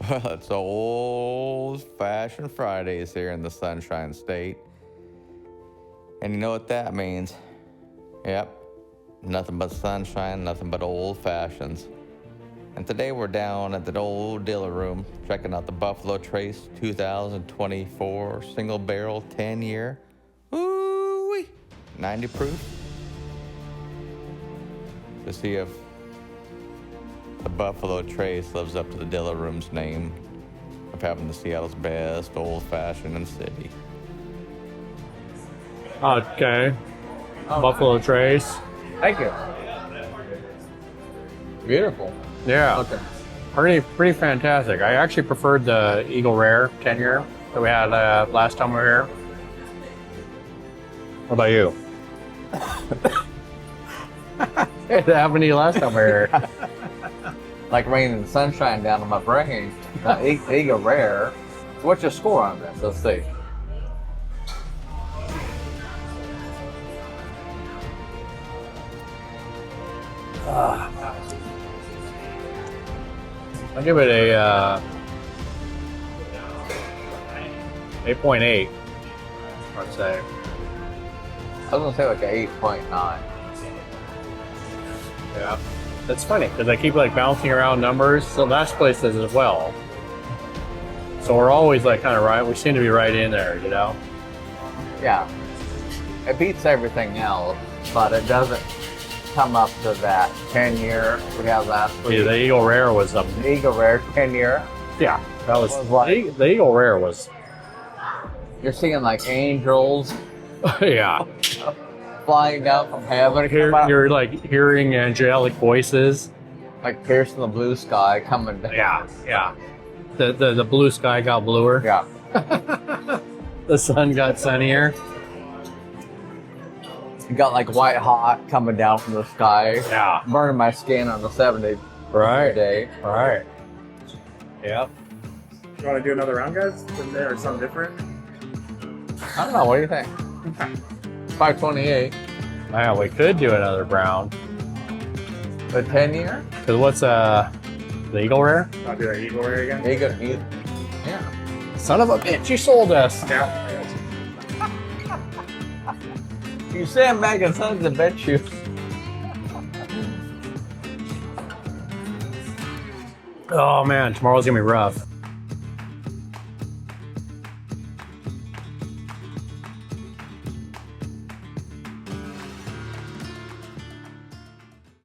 Well, it's old-fashioned Fridays here in the Sunshine State. And you know what that means? Yep, nothing but sunshine, nothing but old fashions. And today we're down at the old Diller room, checking out the Buffalo Trace 2024 single barrel 10-year. Ooh-wee, 90 proof. To see if the Buffalo Trace lives up to the Diller room's name of having the Seattle's best old-fashioned in the city. Okay. Buffalo Trace. Thank you. Beautiful. Yeah. Okay. Pretty fantastic. I actually preferred the Eagle Rare 10-year that we had last time we were here. What about you? It happened to you last time we were here. Like rain and sunshine down on my brain. Eagle Rare. What's your score on this? Let's see. I'll give it a 8.8. I'd say. I was gonna say like an 8.9. Yeah. That's funny because I keep like bouncing around numbers. So last place does as well. So we're always like kind of right. We seem to be right in there, you know. Yeah. It beats everything else, but it doesn't come up to that 10-year we had last week. Yeah, the Eagle Rare was The Eagle Rare 10-year. yeah. That was like- the Eagle Rare was You're seeing like angels yeah. flying down from heaven. You're like hearing angelic voices. Like piercing the blue sky coming down. Yeah. The blue sky got bluer. Yeah. The sun got sunnier. You got like white hot coming down from the sky. Yeah. Burning my skin on the 70 Right. day. Right. Yep. You want to do another round, guys? From there, or something different? I don't know. What do you think? 528. Man, we could do another brown. The 10-year? Cause what's the Eagle Rare? I'll do that Eagle Rare again. Yeah. Son of a bitch, you sold us. Yeah. You say I'm back in sons and bet you. Oh man, tomorrow's gonna be rough.